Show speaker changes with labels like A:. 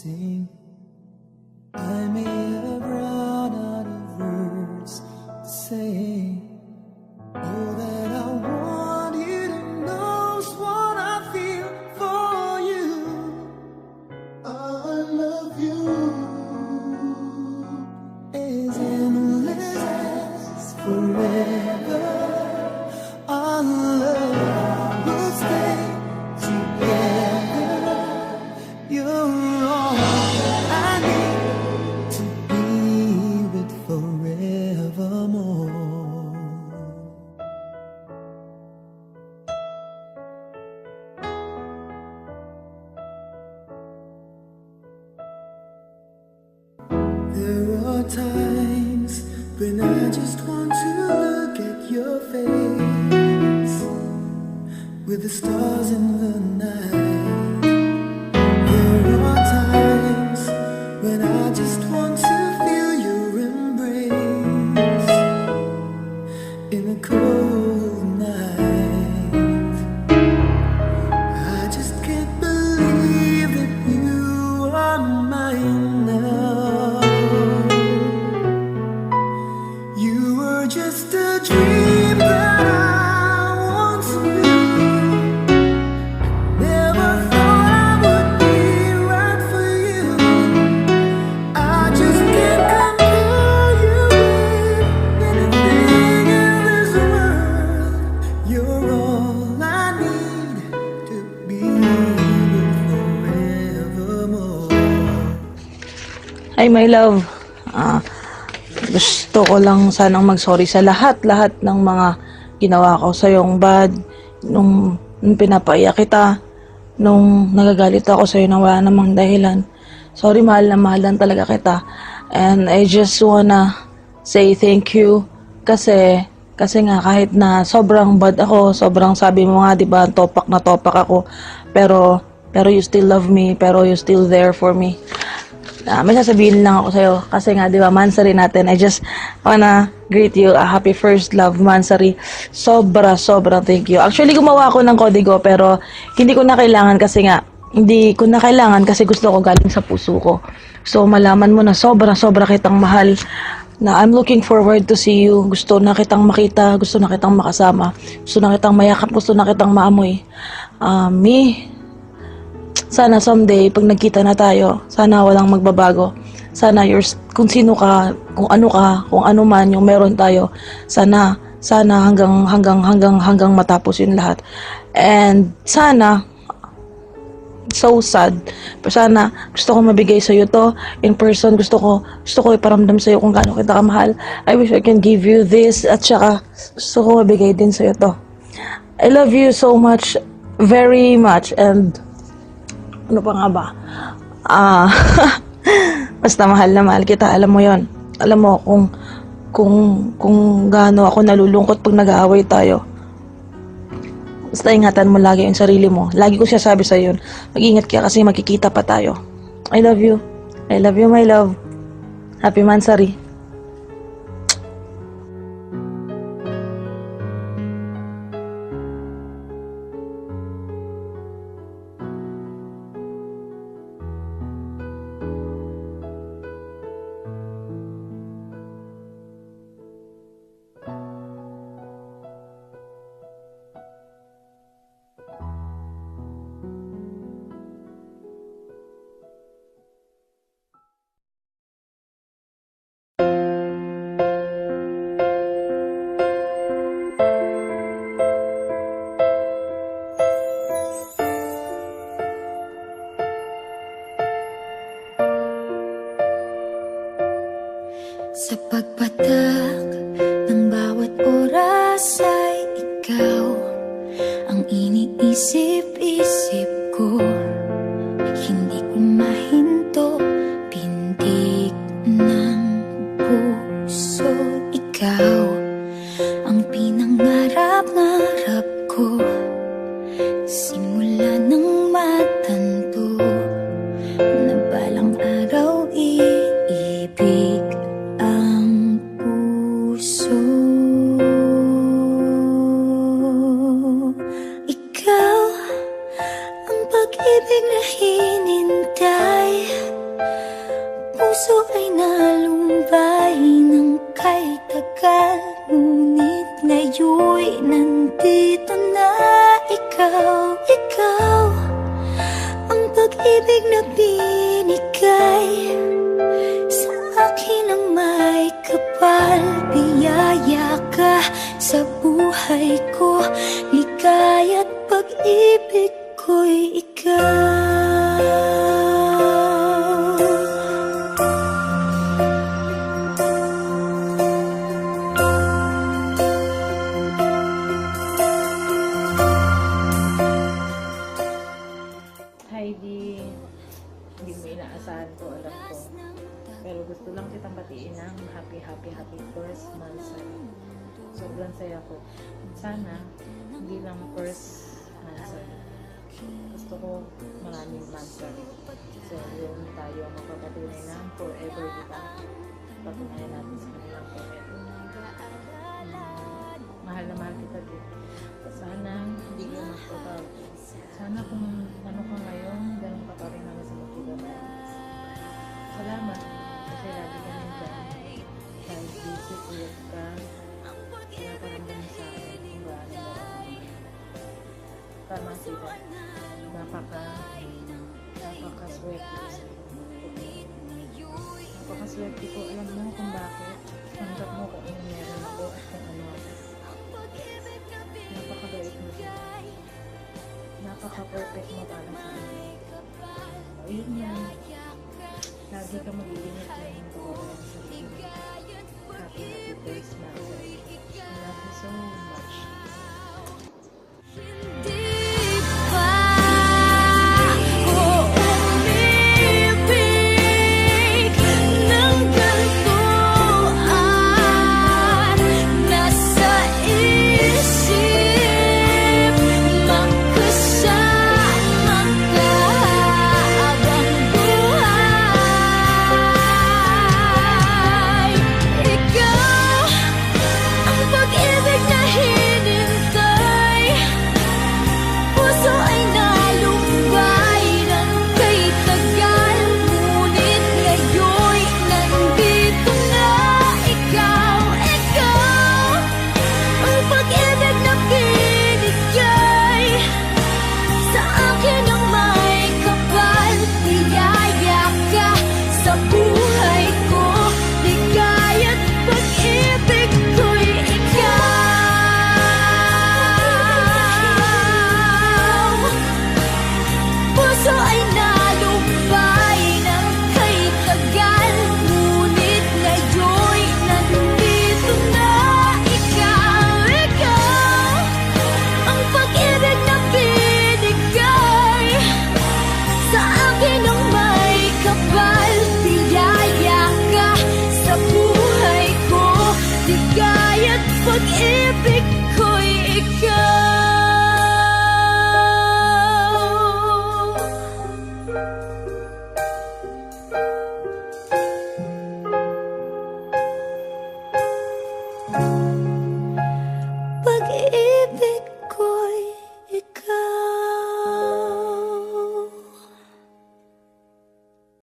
A: sing. I may have run out of words to say. Oh, that I want you to know what I feel for you. I love you. As endless as forever. Our love will stay together. You're all I need to be with forevermore. There are times when I just want to look at your face with the stars in the night. There are times when I just want to feel your embrace in the cold night. I just can't believe that you are mine now. You were just a dream that I once knew. Never thought I would be right for you. I just can't compare you with anything in this world. You're all I need to be with forevermore.
B: Hi, my love. Gusto ko lang sanang mag-sorry sa lahat ng mga ginawa ko sa yung bad, nung pinapaiyak kita, nung nagagalit ako sa'yo na wala namang dahilan. Sorry, mahal na mahal lang talaga kita. And I just wanna say thank you kasi nga kahit na sobrang bad ako, sobrang sabi mo nga, di ba, topak na topak ako, pero you still love me, pero you still there for me. May sasabihin lang ako sa'yo kasi nga, di ba, Mansari natin. I just wanna greet you a happy first love, Mansari. Sobrang thank you. Actually, gumawa ako ng kodigo pero hindi ko na kailangan kasi gusto ko galing sa puso ko. So, malaman mo na sobra kitang mahal, na I'm looking forward to see you. Gusto na kitang makita, gusto na kitang makasama, gusto na kitang mayakap, gusto na kitang maamoy. Sana someday, pag nagkita na tayo, sana walang magbabago. Sana kung sino ka, kung ano man yung meron tayo, sana hanggang matapos yun lahat. And sana, so sad, pero sana gusto ko mabigay sa'yo to in person. Gusto ko iparamdam sa'yo kung gaano kita kamahal. I wish I can give you this, at saka gusto ko mabigay din sa'yo to. I love you so much, very much, and ano pa nga ba? Basta mahal na mahal kita, alam mo yon. Alam mo kung gaano ako nalulungkot pag nag-aaway tayo. Basta ingatan mo lagi yung sarili mo. Lagi ko sinasabi sa'yo yun. Mag-ingat ka kasi magkikita pa tayo. I love you. I love you, my love. Happy Mansari.
C: Sa pagpatak ng bawat oras ay ikaw ang iniisip-isip ko. Hindi ko mahinto, pintig ng puso. Ikaw ang pinangarap-ngarap ko, simula ng matanto na balang araw iibig ang puso. Ikaw puso ay nalumbay ng kay tagal. Ngunit ngayon'y nandito na ikaw, ikaw ang pag-ibig na binigay sa akin ang may kapal. Biyaya ka sa buhay ko, ligaya't pag-ibig ko'y ikaw.
D: Heidi, hindi mo inaasahan to, alam ko. Pero gusto lang kitang batiin ng happy first month sa'yo. Sobrang saya ko. Sana, hindi lang first month sa'yo. Gusto ko maraming months sa'yo. So, yun tayo magpapatunay ng forever, diba? Patunayan natin sa kanilang forever. Mahal na mahal kita din. Sana, hindi ka magpapag. Sana kung ano ka ngayon, ganun ka pa rin naman sa magkita. Salamat kasi lagi ka nandiyan. Kahit busy, kulit ka, pinaparamdam mo sa akin kung gaano na tama sila. Napakaswerte ko sa'yo. Napakaswerte ko. Alam mo kung bakit. Tanggap mo kung ano meron ako at kung ano ako. Napakabait mo siya. Napaka-perfect mo para sa akin. Ayun yan. Lagi ka mag-iinit yan ng kawalan sa sarili. Happy first month. I love you so much.
C: Hindi pa ako umibig ng ganito at nasa isip magkasama ka habang buhay. Ikaw ang pag-ibig na hinintay. Puso ay nalumbay ng kay tagal. Ngunit ngayon'y nandito na ikaw, ikaw ang pag-ibig na binigay sa akin ang may kapal. Biyaya ka sa buhay ko, ligaya't pag-ibig ko'y ikaw. Puso ay nalumbay ng kay tagal. Ngunit ngayon'y nandito na ikaw, ikaw ang pag-ibig na binigay sa akin ang may kapal. Biyaya ka sa buhay ko, ligaya't pag-ibig